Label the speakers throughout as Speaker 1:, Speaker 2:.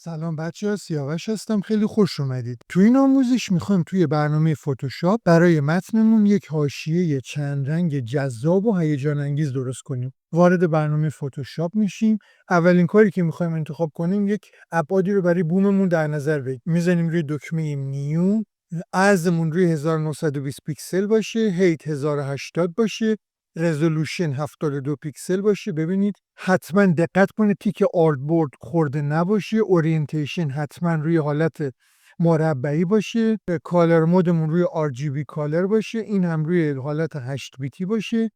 Speaker 1: سلام بچه‌ها، سیاوش هستم. خیلی خوش اومدید. تو این آموزش میخوایم توی برنامه فتوشاپ برای متنمون یک حاشیه چند رنگ جذاب و هیجان انگیز درست کنیم. وارد برنامه فتوشاپ میشیم. اولین کاری که میخوایم انتخاب کنیم یک ابعادی رو برای بوممون در نظر بگیریم. میزنیم روی دکمه نیو، عرضمون روی 1920 پیکسل باشه، هیت 1080 باشه، رزولوشن 72 پیکسل باشه. ببینید حتما دقت کنید تیک آرتبورد خورده نباشه. اورینتیشن حتما روی حالت مربعی باشه. کالر مودمون روی RGB کالر باشه. این هم روی حالت 8 بیتی باشه.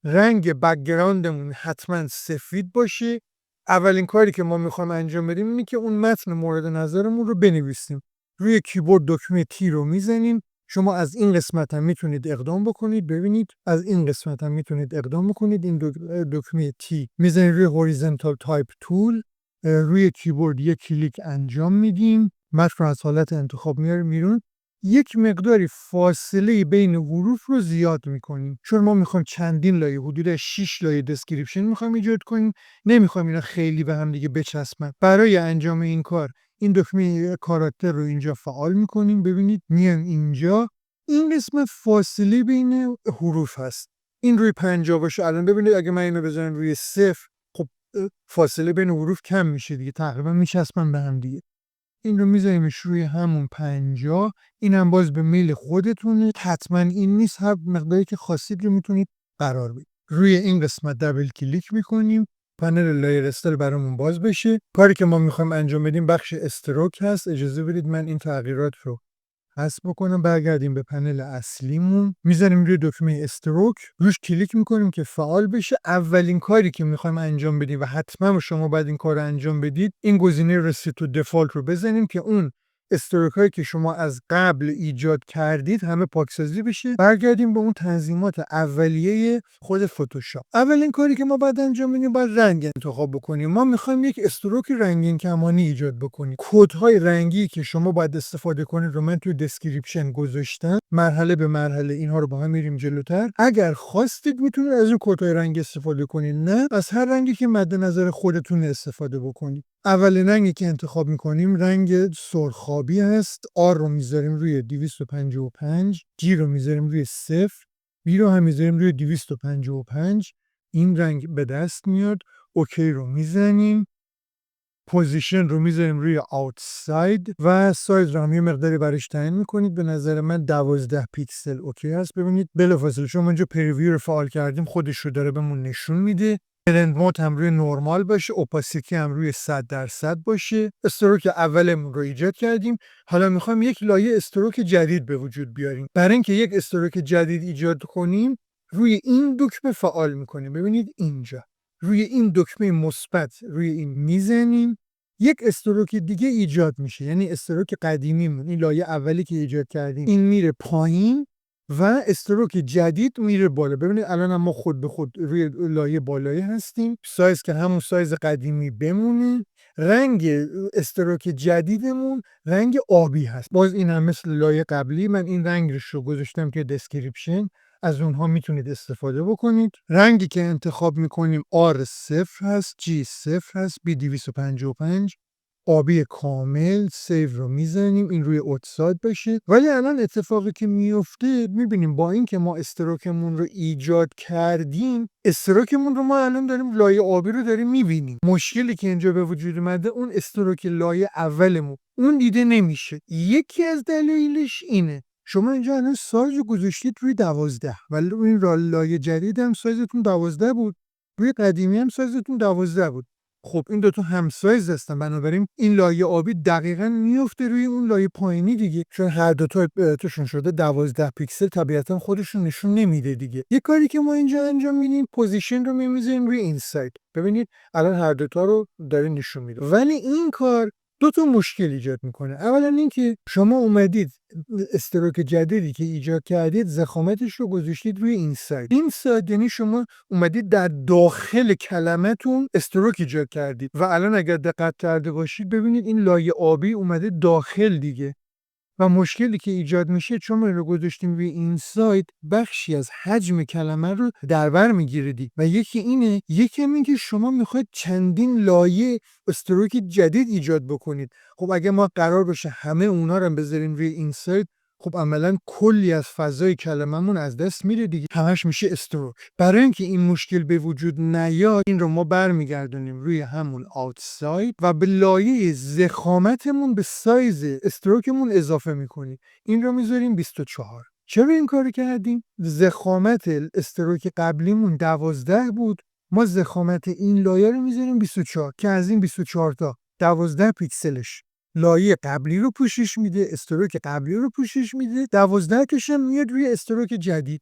Speaker 1: رنگ بک‌گراندمون حتما سفید باشه. اولین کاری که ما میخوایم انجام بدیم اینه که اون متن مورد نظرمون رو بنویسیم. روی کیبورد دکمه تی رو میزنیم. شما از این قسمت هم میتونید اقدام بکنید. ببینید از این قسمت هم میتونید اقدام بکنید. این دکمه تی میزنید روی هوریزونتال تایپ تول. روی کیبورد یک کلیک انجام میدیم. متن رو از حالت انتخاب میاریم بیرون. یک مقداری فاصله بین حروف رو زیاد میکنیم، چون ما میخوایم چندین لایه، حدود 6 لایه دسکریپشن میخوایم ایجاد کنیم. نمیخوایم اینا خیلی به هم دیگه بچسبن. برای انجام این کار این دکمه کاراکتر رو اینجا فعال میکنیم. ببینید میایم اینجا، این قسمت فاصله بین حروف هست. این روی 50 باشه. الان ببینید اگه من اینو بزنم روی 0، خب فاصله بین حروف کم میشه دیگه، تقریبا میچسبن به هم دیگه. این رو میذاریمش روی همون 50. این هم باز به میل خودتونه، حتما این نیست، هر مقداری که خواستید رو میتونید قرار بدید. روی این قسمت دبل کلیک میکنیم، پنل لایر استایل برامون باز بشه. کاری که ما میخوایم انجام بدیم بخش استروک هست. اجازه بدید من این تغییرات رو حذف بکنم. برگردیم به پنل اصلیمون، میزنیم روی دکمه استروک، روش کلیک میکنیم که فعال بشه. اولین کاری که میخوایم انجام بدیم و حتما شما باید این کار رو انجام بدید، این گزینه رست تو دفالت رو بزنیم که اون استروک هایی که شما از قبل ایجاد کردید همه پاکسازی بشه. برگردیم به اون تنظیمات اولیه خود فتوشاپ. اولین کاری که ما باید انجام بدیم باید رنگ انتخاب بکنیم. ما میخوایم یک استروک رنگین کمانی ایجاد بکنیم. کدهای رنگی که شما باید استفاده کنید رو من توی دسکریپشن گذاشتم، مرحله به مرحله اینها رو با هم میریم جلوتر. اگر خواستید میتونید از اون کدهای رنگ استفاده کنید، نه از هر رنگی که مد نظر خودتون استفاده بکنید. اولین رنگی که انتخاب میکنیم رنگ سرخابی هست. آر رو میذاریم روی 255، جی رو میذاریم روی 0، بی رو هم میذاریم روی 255. این رنگ به دست میاد. اوکی رو میزنیم. پوزیشن رو میذاریم روی آوتساید و سایز رو هم یه مقداری برش تعیین میکنید. به نظر من 12 پیکسل اوکی هست. ببینید بلافاصله شما اینجا پریویو رو فعال کردیم، خودش رو داره بهمون نشون میده. بلند مود هم روی نورمال باشه، اوپاسیتی هم روی 100% باشه. استروک اولمون رو ایجاد کردیم. حالا میخوایم یک لایه استروک جدید به وجود بیاریم. برای اینکه یک استروک جدید ایجاد کنیم روی این دکمه فعال میکنیم. ببینید اینجا روی این دکمه مثبت روی این میزنیم، یک استروک دیگه ایجاد میشه. یعنی استروک قدیمیمون، این لایه اولی که ایجاد کردیم، این میره پایین و استروک جدید میره بالا. ببینید الان هم ما خود به خود روی لایه بالایی هستیم. سایز که همون سایز قدیمی بمونه. رنگ استروک جدیدمون رنگ آبی هست. باز این هم مثل لایه قبلی، من این رنگش رو گذاشتم که دسکریپشن، از اونها میتونید استفاده بکنید. رنگی که انتخاب میکنیم R0 هست، G0 هست، B255، آبی کامل. سیو رو میزنیم، این روی اوتساید بشه. ولی الان اتفاقی که میفته میبینیم با این که ما استروکمون رو ایجاد کردیم، استروکمون رو ما الان داریم لایه آبی رو داریم میبینیم. مشکلی که اینجا به وجود اومده اون استروک لایه اولمون اون دیده نمیشه. یکی از دلایلش اینه شما اینجا الان سایز رو گذاشتید روی 12، ولی این لایه جدید هم سایزتون 12 بود، روی قدیمی هم سایزتون 12 بود. خب این دوتا هم سایز هستن، بنابراین این لایه آبی دقیقاً میفته روی اون لایه پایینی دیگه، چون هر دوتا توشون شده 12 پیکسل، طبیعتا خودشون نشون نمیده دیگه. یه کاری که ما اینجا انجام میدیم، پوزیشن رو میذاریم روی اینساید. ببینید الان هر دوتا رو داره نشون میده. ولی این کار دو تا مشکل ایجاد میکنه. اولا اینکه شما اومدید استروک جدیدی که ایجاد کردید ضخامتش رو گذاشتید روی اینساید، یعنی شما اومدید در داخل کلمتون استروک ایجاد کردید و الان اگر دقت کرده باشید ببینید این لایه آبی اومده داخل دیگه و مشکلی که ایجاد میشه چون ما رو گذاشتیم روی اینساید بخشی از حجم کلمه رو در بر میگیره و یکی اینه، یکی هم این که شما میخواید چندین لایه استروک جدید ایجاد بکنید. خب اگه ما قرار باشه همه اونا رو بذاریم روی اینساید، خب عملا کلی از فضای کلممون از دست میره دیگه، همش میشه استروک. برای اینکه این مشکل به وجود نیاد، این رو ما برمیگردونیم روی همون آوتساید و به لایه ضخامتمون به سایز استروکمون اضافه میکنیم. این رو میذاریم 24. چرا این کارو کردیم؟ ضخامت استروک قبلیمون 12 بود، ما ضخامت این لایه رو میذاریم 24 که از این 24 تا 12 پیکسلش لایه قبلی رو پوشش میده، استروک قبلی رو پوشش میده، 12 کشم میاد روی استروک جدید.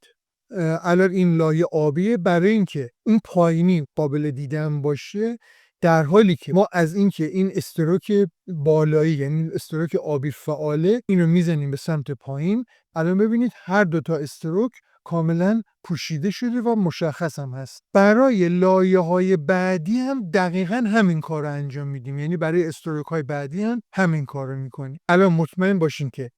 Speaker 1: الان این لایه آبیه برای اینکه اون پایینی قابل دیدن باشه، در حالی که ما از اینکه این استروک بالایی یعنی استروک آبی فعاله اینو میزنیم به سمت پایین. الان ببینید هر دوتا استروک کاملا پوشیده شده و مشخص هم هست. برای لایه های بعدی هم دقیقا همین کار رو انجام میدیم، یعنی برای استروک های بعدی هم همین کار رو میکنیم. الان مطمئن باشین که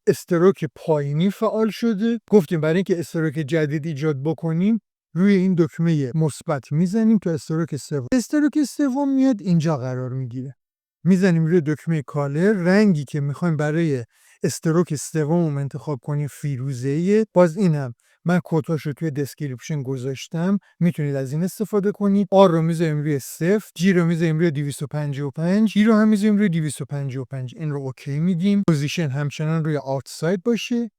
Speaker 1: استروک پایینی فعال شده. گفتیم برای اینکه استروک جدید ایجاد بکنیم روی این دکمه مثبت میزنیم تا استروک سوم. استروک سوم میاد اینجا قرار میگیره، میزنیم روی دکمه کالر. رنگی که میخوایم برای استروک سوم انتخاب کنیم فیروزه‌ایه. باز اینم من کداشو توی دسکریپشن گذاشتم، میتونید از این استفاده کنید. آر رو میذاریم روی 0، جی رو میذاریم روی 255، جی رو هم میذاریم روی 255. این رو اوکی میدیم. پوزیشن همچنان روی آوتساید باشه.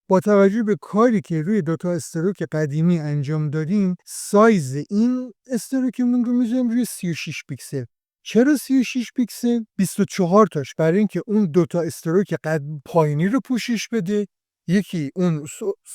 Speaker 1: با توجه به کاری که روی دوتا استروک قدیمی انجام دادیم، سایز این استروکمون رو میذاریم روی 36 پیکسل. چرا 36 پیکسل؟ 24 تاش برای اینکه اون دوتا استروک پایینی رو پوشش بده، یکی اون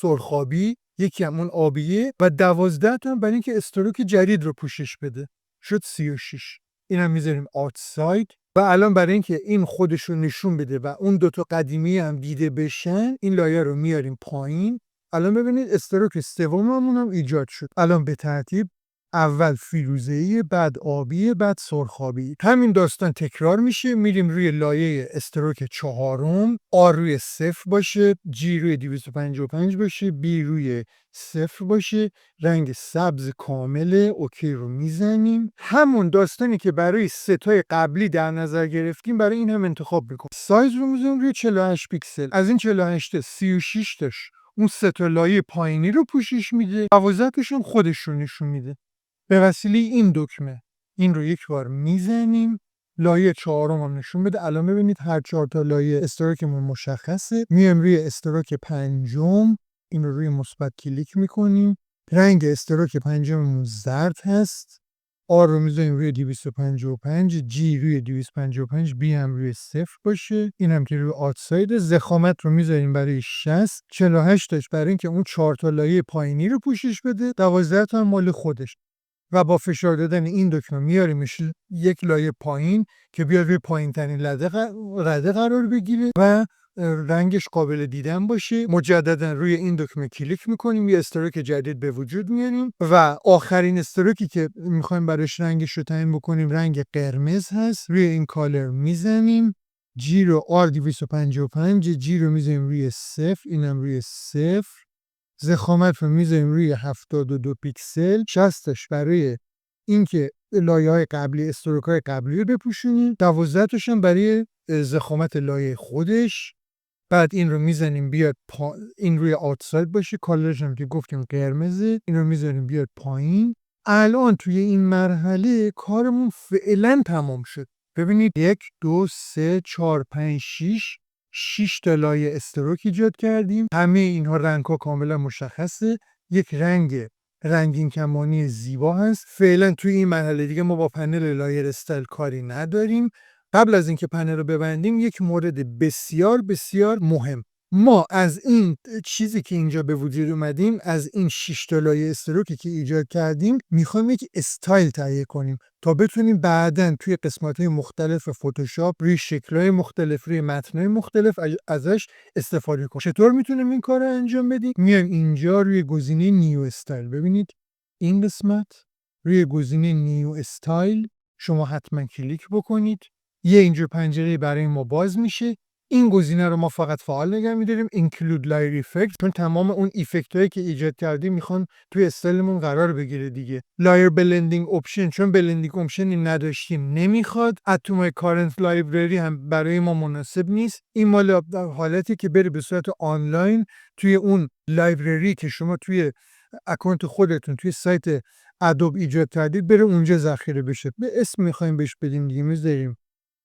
Speaker 1: سرخابی، یکی هم اون آبیه، و 12 تا برای اینکه استروک جدید رو پوشش بده. شد 36. این هم میذاریم آوتساید. و الان برای اینکه این خودش رو نشون بده و اون دوتا قدیمی هم دیده بشن، این لایه رو میاریم پایین. الان ببینید استروک سوممون هم ایجاد شد. الان به ترتیب اول فیروزه‌ای، بعد آبی، بعد سرخابی. همین داستان تکرار میشه. میریم روی لایه استروک چهارم. آر روی 0 باشه، جی روی 255 باشه، بی روی 0 باشه، رنگ سبز کامله. اوکی رو میزنیم. همون داستانی که برای ستای قبلی در نظر گرفتیم برای این هم انتخاب میکنیم. سایز رو میذاریم روی 48 پیکسل. از این 48 تا 36 تاش اون سه تا لایه پایینی رو پوشش میده، 12 تاشون خودش رو نشون میده. به وسیله این دکمه این رو یک بار میزنیم، لایه چهارم هم نشون بده. الان ببینید هر 4 تا لایه استروکمون مشخصه. میایم روی استروک پنجم، این رو روی مثبت کلیک میکنیم. رنگ استروک پنجممون زرد هست. آر رو میذاریم روی 255، جی روی 255، بی هم روی 0 باشه. این هم که روی آوتساید. ضخامت رو میذاریم برای 60، 48 تاش برای اینکه اون 4 تا لایه پایینی رو پوشش بده، 12 تا مال خودش. و با فشار دادن این دکمه میاریمش یک لایه پایین که بیاد روی پایین ترین رده قرار بگیره و رنگش قابل دیدن باشه. مجددا روی این دکمه کلیک میکنیم، یه استروک جدید به وجود میاریم و آخرین استروکی که میخوایم براش رنگش رو تعیین بکنیم رنگ قرمز هست. روی این کالر میزنیم، جی رو آر 255، جی رو میزنیم روی 0، اینم روی 0. ضخامت رو میذاریم روی 72 پیکسل. 60 برای اینکه لایه های قبلی استروک های قبلی رو بپوشونیم، 12 تاش هم برای ضخامت لایه خودش. بعد این رو میزنیم بیاد این روی آوتساید باشه. کالرش هم که گفتیم قرمزه. این رو میذاریم بیاد پایین. الان توی این مرحله کارمون فعلا تمام شد. ببینید 1 2 3 4 5 6 تا لایه استروک ایجاد کردیم. همه اینها رنگ ها کاملا مشخصه. یک رنگین کمانی زیبا هست. فعلا توی این مرحله دیگه ما با پنل لایر استایل کاری نداریم. قبل از اینکه پنل رو ببندیم یک مورد بسیار بسیار مهم، ما از این چیزی که اینجا به وجود اومدیم، از این 6 تا لایه استروکی که ایجاد کردیم، میخوایم یک استایل تهیه کنیم تا بتونیم بعداً توی قسمت‌های مختلف فتوشاپ روی شکل‌های مختلف، روی متن‌های مختلف ازش استفاده کنیم. چطور میتونیم این کار رو انجام بدیم؟ میایم اینجا روی گزینه نیو استایل. ببینید این قسمت روی گزینه نیو استایل شما حتما کلیک بکنید. یه اینجور پنجره برای ما باز میشه. این گزینه رو ما فقط فعال نگه می‌داریم include layer effect، چون تمام اون ایفکتایی که ایجاد کردیم میخوان توی استایلمون قرار بگیره دیگه. layer blending option، چون blending optionی نداشتیم نمیخواد. add to my current library هم برای ما مناسب نیست. این مال حالتی که بری به صورت آنلاین توی اون لایبرری که شما توی اکانت خودتون توی سایت ادوب ایجاد کردید بره اونجا ذخیره بشه. به اسم میخوایم بهش بدیم دیگه، میذاریم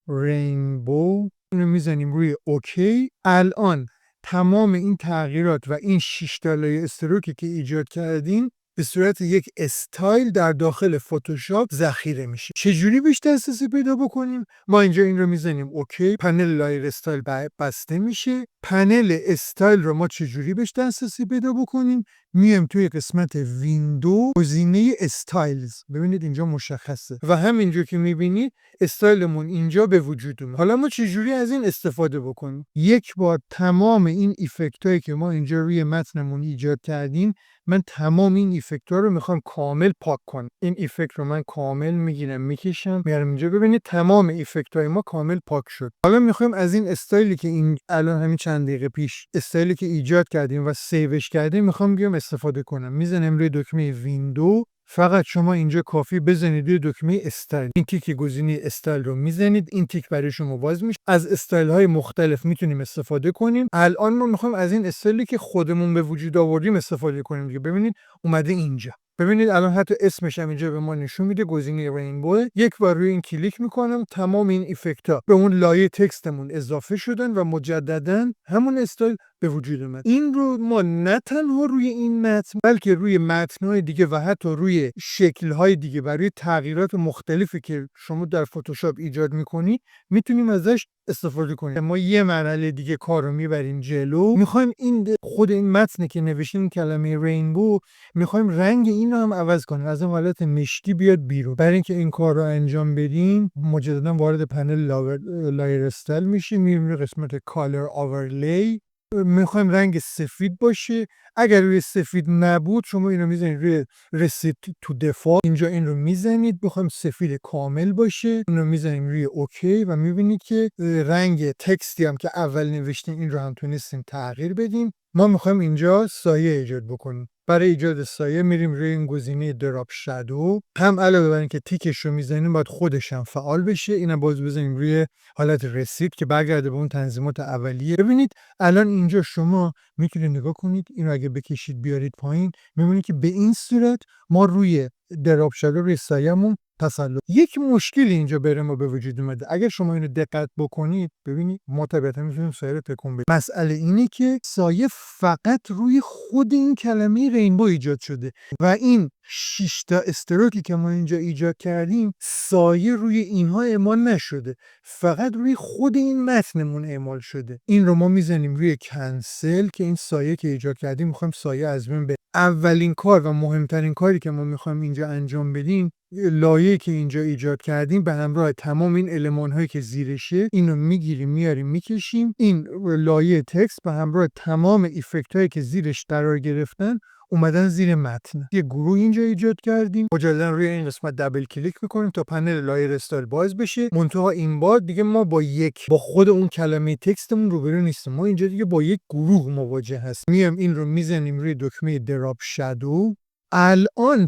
Speaker 1: رینبو، اینو میزنیم روی اوکی. الان تمام این تغییرات و این 6 تا لایه استروکی که ایجاد کردین به صورت یک استایل در داخل فتوشاپ ذخیره میشه. چجوری بهش دسترسی پیدا بکنیم؟ ما اینجا این رو میزنیم اوکی، پنل لایر استایل بسته میشه. پنل استایل رو ما چجوری بهش دسترسی پیدا بکنیم؟ میایم توی قسمت ویندو، گزینه استایلز، ببینید اینجا مشخصه و همینجا که میبینید استایلمون اینجا به وجود اومد. حالا ما چجوری از این استفاده بکنیم؟ یک بار تمام این ایفکت هایی که ما اینجا روی متنمون ایجاد کردیم، من تمام این ایفکت ها رو میخوام کامل پاک کنم. این ایفکت رو من کامل میگیرم میکشم میارم اینجا، ببینید تمام ایفکت های ما کامل پاک شد. حالا میخوایم از این استایلی که این الان همین چند دقیقه پیش استایلی که ایجاد کردیم و سیوش کردیم میخوام بیام استفاده کنم. میزنم روی دکمه ویندو، فقط شما اینجا کافی بزنید روی دکمه استایل، این تیک گزینه استایل رو میزنید، این تیک برای شما باز میشه. از استایل های مختلف میتونیم استفاده کنیم. الان ما میخوایم از این استایلی که خودمون به وجود آوردیم استفاده کنیم دیگه. ببینید اومده اینجا، ببینید الان حتی اسمش هم اینجا به ما نشون میده، گزینه رینبو. یک بار روی این کلیک میکنم، تمام این ایفکت ها به اون لایه تکستمون اضافه شدن و مجددا همون استایل به وجود اومد. این رو ما نه تنها روی این متن بلکه روی متن‌های دیگه و حتی روی شکل‌های دیگه برای تغییرات مختلفی که شما در فتوشاپ ایجاد می‌کنی میتونیم ازش استفاده کنیم. ما یه مرحله دیگه کار رو میبریم جلو، میخوایم این خود این متنی که نوشتیم کلمه رینبو، میخوایم رنگ این رو هم عوض کنیم، از این حالت مشکی بیاد بیرون. برای اینکه این کار رو انجام بدیم مجددا وارد پنل لایر استایل میشیم، میریم روی قسمت کالر اوورلی، میخوایم رنگ سفید باشه. اگر روی سفید نبود شما اینو میزنید روی رسید تو دفاع، اینجا این رو میزنید، بخوایم سفید کامل باشه اینو میزنیم روی اوکی و میبینید که رنگ تکستی هم که اول نوشتیم این رو هم تونستیم تغییر بدیم. ما میخوایم اینجا سایه ایجاد بکنیم. برای ایجاد سایه میریم روی این گزینه دراپ شادو، هم علاوه بر اینکه تیکش رو میزنیم باید خودش هم فعال بشه، اینم باز بزنیم روی حالت رسید که برگرده به اون تنظیمات اولیه. ببینید الان اینجا شما میتونید نگاه کنید، این رو اگه بکشید بیارید پایین میبینید که به این صورت ما روی دراپ شادو روی سایه‌مون تسلط. یک مشکل اینجا بره ما به وجود اومده، اگر شما اینو دقت بکنید ببینید ما طبیعتا میتونیم سایه رو تکون بدیم. مسئله اینه که سایه فقط روی خود این کلمه رینبو ایجاد شده و این 6 تا استروکی که ما اینجا ایجاد کردیم سایه روی اینها اعمال نشده، فقط روی خود این متنمون اعمال شده. این رو ما میزنیم روی کنسل که این سایه که ایجاد کردیم میخوایم سایه از بین بره. اولین کار و مهمترین کاری که ما میخوایم اینجا انجام بدیم، لایه‌ای که اینجا ایجاد کردیم به همراه تمام این المان‌هایی که زیرشه اینو میگیریم میاریم میکشیم. این لایه تکست به همراه تمام ایفکت‌هایی که زیرش قرار گرفتن اومدن زیر متن. یه گروه اینجا ایجاد کردیم، مجددا روی این قسمت دبل کلیک میکنیم تا پنل لایر استایل باز بشه. منتها این بار دیگه ما با خود اون کلمه تکستمون روبرو نیستیم، ما اینجا دیگه با یک گروه مواجه هستیم. میام این رو میزنیم روی دکمه دراپ شادو. الان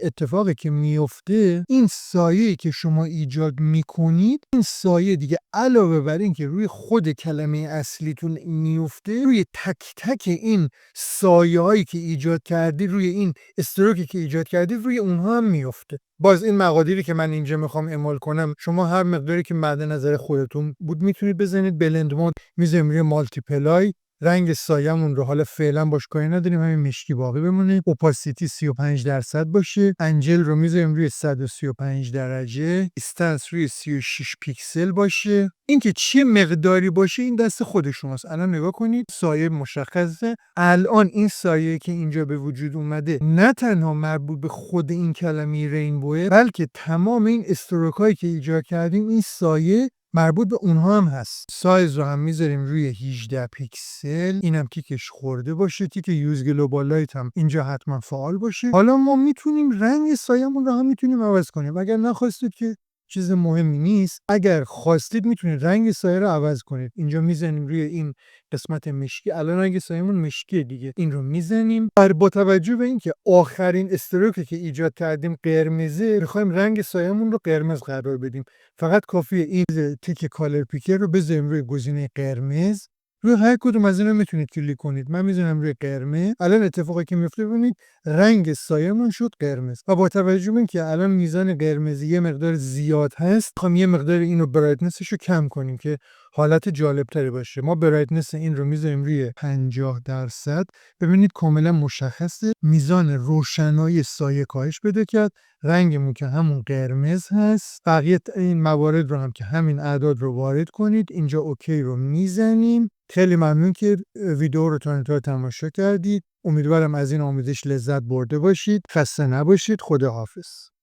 Speaker 1: اتفاقی که میفته، این سایه‌ای که شما ایجاد میکنید، این سایه دیگه علاوه بر این که روی خود کلمه اصلیتون میفته، روی تک تک این سایه‌هایی که ایجاد کردی، روی این استروکی که ایجاد کردی، روی اونها هم میفته. باز این مقادیری که من اینجا میخوام اعمال کنم، شما هر مقداری که مد نظر خودتون بود میتونید بزنید. بلند مود میذاریم روی مالتیپلای، رنگ سایه‌مون رو حالا فعلا باش کاری نداریم، همین مشکی باقی بمونه. اوپاسیتی 35% باشه. انجل رو میذاریم روی 135 درجه. استنس روی 36 پیکسل باشه. اینکه چه مقداری باشه این دست خود شماست. الان نگاه کنید سایه مشخصه. الان این سایه که اینجا به وجود اومده نه تنها مربوط به خود این کلمه رینبوه، بلکه تمام این استروکایی که ایجاد کردیم این سایه مربوط به اونها هم هست. سایز رو هم میذاریم روی 18 پیکسل، اینم تیکش خورده باشه. تیک یوز گلوبال لایت هم اینجا حتما فعال باشه. حالا ما میتونیم رنگ سایه‌مون رو هم میتونیم عوض کنیم. اگر نخواستید که چیز مهمی نیست. اگر خواستید میتونید رنگ سایه رو عوض کنید. اینجا میزنیم روی این قسمت مشکی، الان رنگ سایمون مشکیه دیگه. این رو میزنیم. با توجه به اینکه آخرین استروکی که ایجاد کردیم قرمزه، میخوایم رنگ سایمون رو قرمز قرار بدیم. فقط کافیه این تیک کالر پیکر رو بذاریم روی گزینه قرمز. روی هر کدوم از اینا میتونید کلیک کنید. من میزنم روی قرمز. الان اتفاقی که میفته ببینید رنگ سایه‌مون شد قرمز. و با توجه به اینکه الان میزان قرمزی یه مقدار زیاد هست، میخوام یه مقدار اینو برایتنسش رو کم کنیم که حالت جالب تری باشه. ما برایتنس این رو میذاریم روی 50%. ببینید کاملا مشخصه میزان روشنایی سایه کاهش پیدا کرد. رنگمون که همون قرمز هست. بقیه این موارد رو هم که همین اعداد رو وارد کنید. اینجا اوکی رو میزنیم. خیلی ممنون که ویدیو رو تا انتها تماشا کردید. امیدوارم از این آموزش لذت برده باشید. خسته نباشید. خداحافظ.